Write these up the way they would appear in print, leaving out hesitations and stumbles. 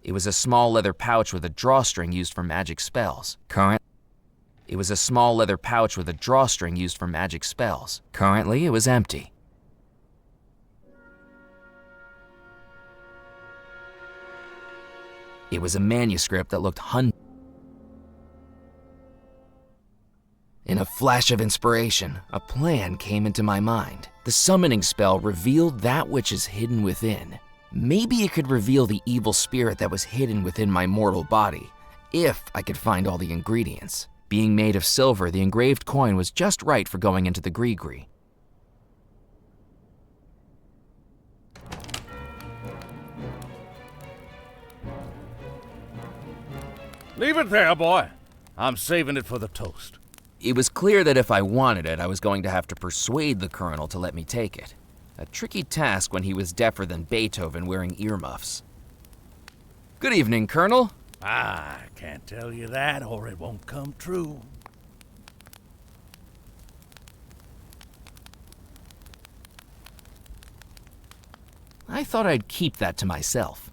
It was a small leather pouch with a drawstring used for magic spells. It was a small leather pouch with a drawstring used for magic spells. Currently, it was empty. It was a manuscript that looked In a flash of inspiration, a plan came into my mind. The summoning spell revealed that which is hidden within. Maybe it could reveal the evil spirit that was hidden within my mortal body, if I could find all the ingredients. Being made of silver, the engraved coin was just right for going into the gree-gree. Leave it there, boy. I'm saving it for the toast. It was clear that if I wanted it, I was going to have to persuade the colonel to let me take it. A tricky task when he was deafer than Beethoven wearing earmuffs. Good evening, Colonel. I can't tell you that, or it won't come true. I thought I'd keep that to myself.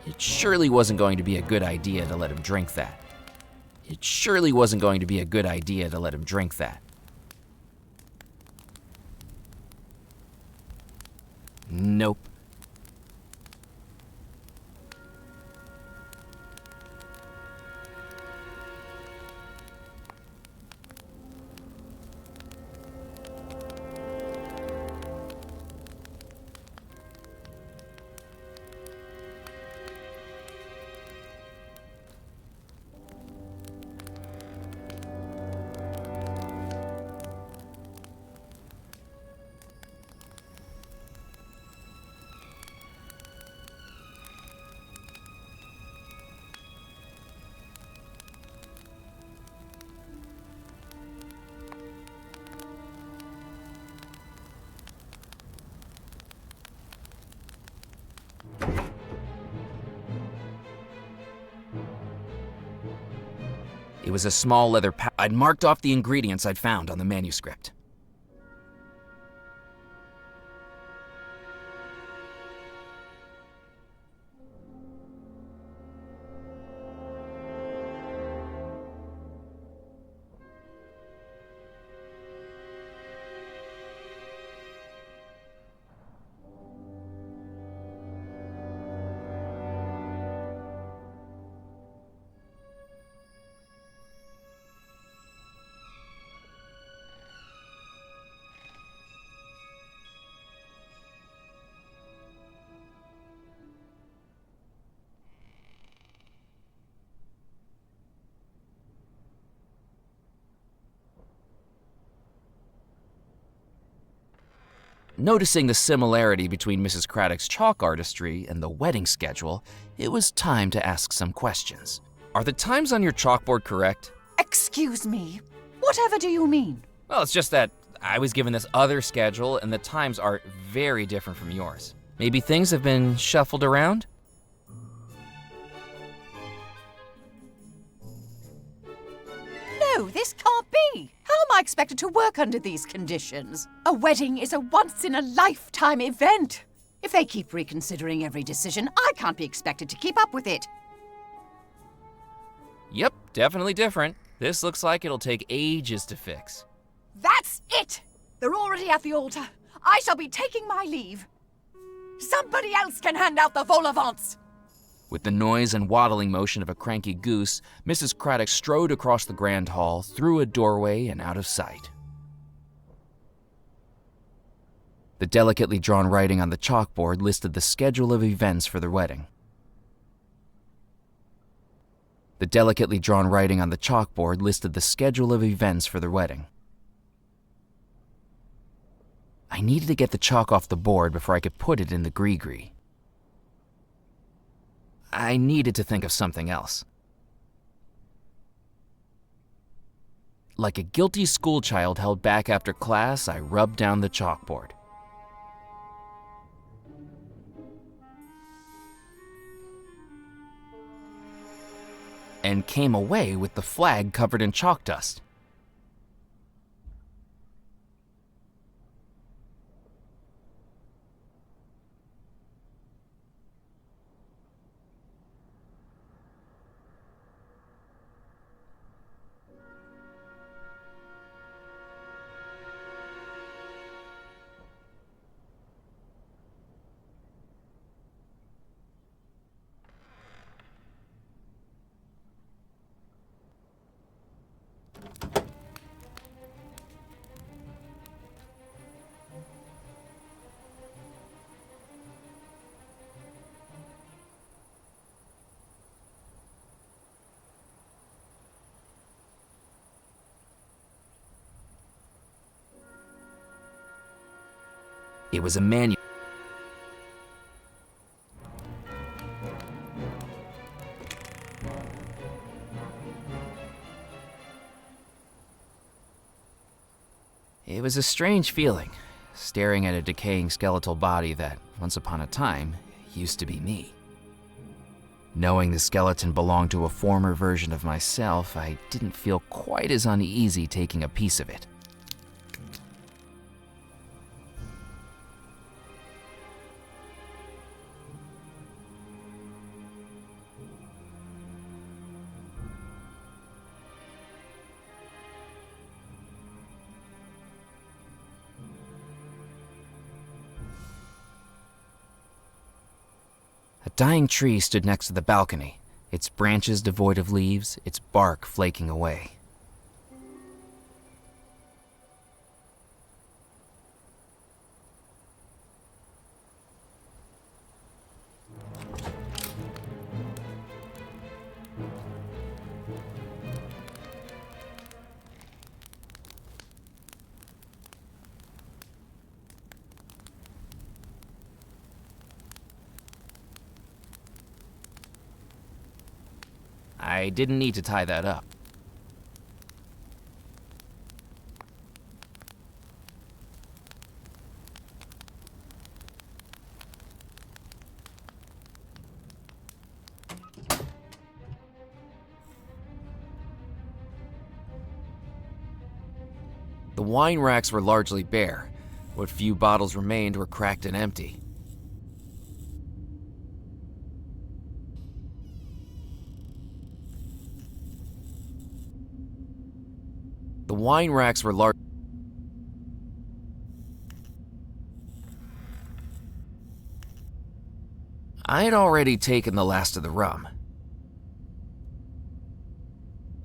It surely wasn't going to be a good idea to let him drink that. It surely wasn't going to be a good idea to let him drink that. Nope. It was a small leather pouch. I'd marked off the ingredients I'd found on the manuscript. Noticing the similarity between Mrs. Craddock's chalk artistry and the wedding schedule, it was time to ask some questions. Are the times on your chalkboard correct? Excuse me. Whatever do you mean? Well, it's just that I was given this other schedule and the times are very different from yours. Maybe things have been shuffled around? No, this can't be. How am I expected to work under these conditions? A wedding is a once-in-a-lifetime event. If they keep reconsidering every decision, I can't be expected to keep up with it. Yep, definitely different. This looks like it'll take ages to fix. That's it! They're already at the altar. I shall be taking my leave. Somebody else can hand out the vol au vents. With the noise and waddling motion of a cranky goose, Mrs. Craddock strode across the grand hall, through a doorway, and out of sight. The delicately drawn writing on the chalkboard listed the schedule of events for the wedding. The delicately drawn writing on the chalkboard listed the schedule of events for the wedding. I needed to get the chalk off the board before I could put it in the gree-gree. I needed to think of something else. Like a guilty schoolchild held back after class, I rubbed down the chalkboard. And came away with the flag covered in chalk dust. It was a manual. It was a strange feeling, staring at a decaying skeletal body that, once upon a time, used to be me. Knowing the skeleton belonged to a former version of myself, I didn't feel quite as uneasy taking a piece of it. A dying tree stood next to the balcony, its branches devoid of leaves, its bark flaking away. I didn't need to tie that up. The wine racks were largely bare. What few bottles remained were cracked and empty. The wine racks were large. I had already taken the last of the rum.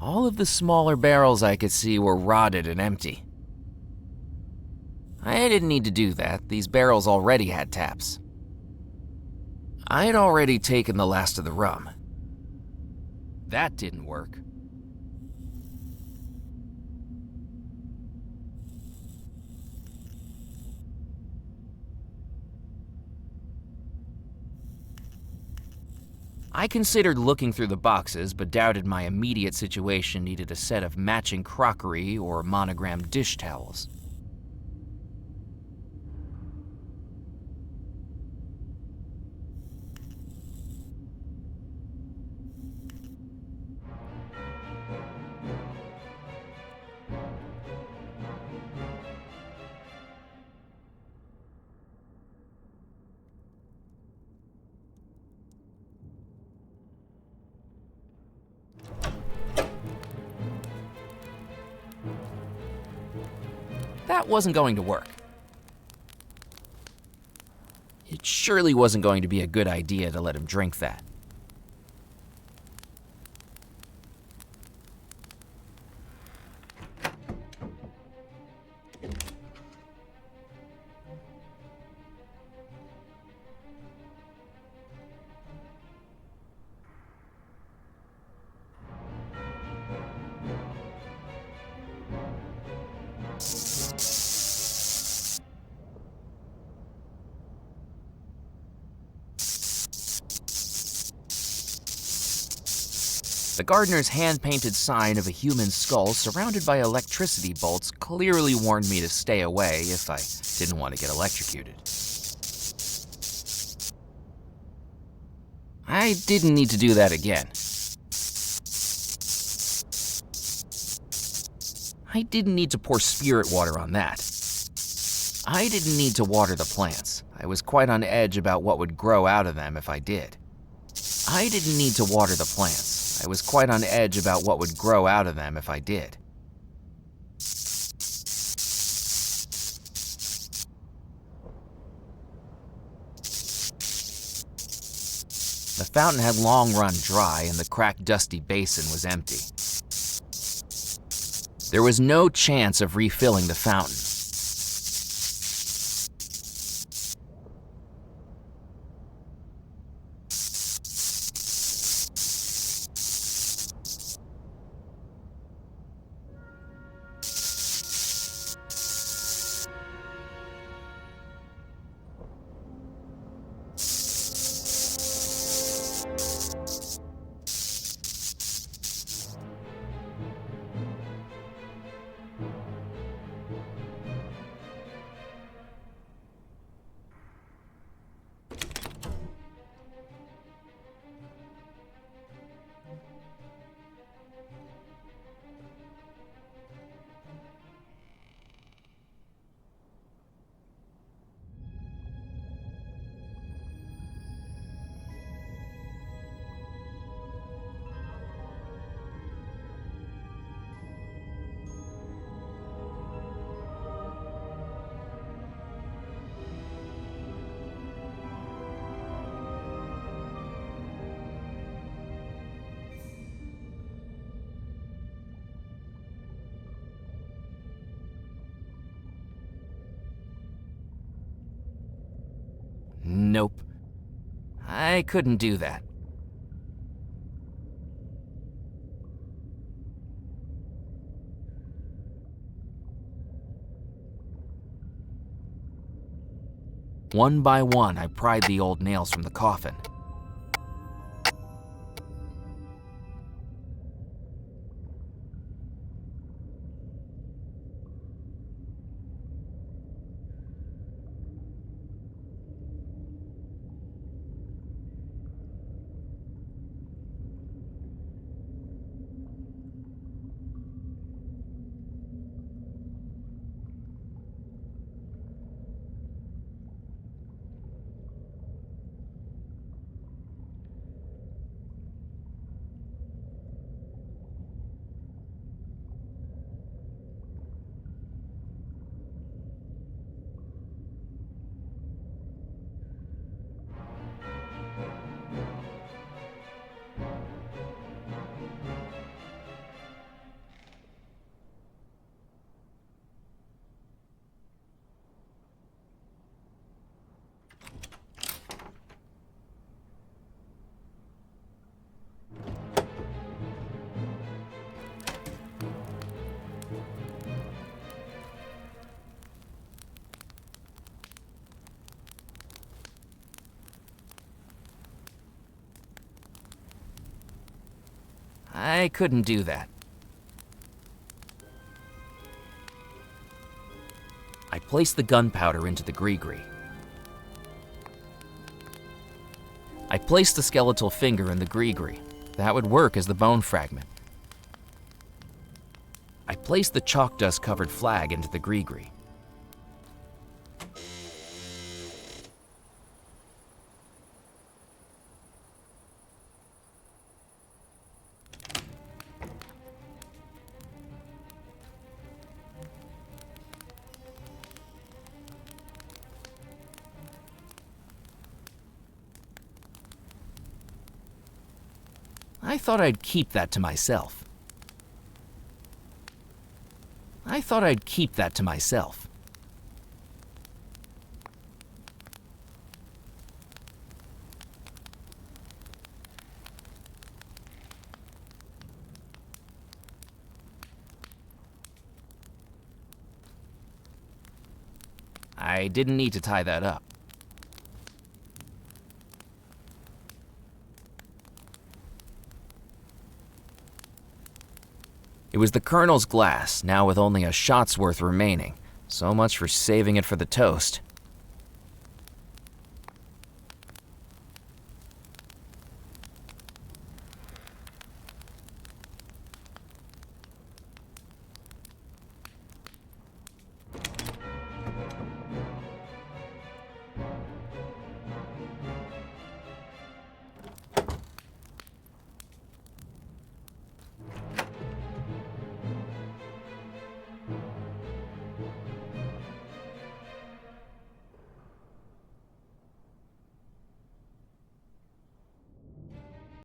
All of the smaller barrels I could see were rotted and empty. I didn't need to do that. These barrels already had taps. I had already taken the last of the rum. That didn't work. I considered looking through the boxes, but doubted my immediate situation needed a set of matching crockery or monogrammed dish towels. That wasn't going to work. It surely wasn't going to be a good idea to let him drink that. The gardener's hand-painted sign of a human skull surrounded by electricity bolts clearly warned me to stay away if I didn't want to get electrocuted. I didn't need to do that again. I didn't need to pour spirit water on that. I didn't need to water the plants. I was quite on edge about what would grow out of them if I did. I didn't need to water the plants. I was quite on edge about what would grow out of them if I did. The fountain had long run dry and the cracked, dusty basin was empty. There was no chance of refilling the fountain. Nope. I couldn't do that. One by one, I pried the old nails from the coffin. I couldn't do that. I placed the gunpowder into the gree-gree. I placed the skeletal finger in the gree-gree. That would work as the bone fragment. I placed the chalk dust-covered flag into the gree-gree. I thought I'd keep that to myself. I thought I'd keep that to myself. I didn't need to tie that up. It was the Colonel's glass, now with only a shot's worth remaining. So much for saving it for the toast.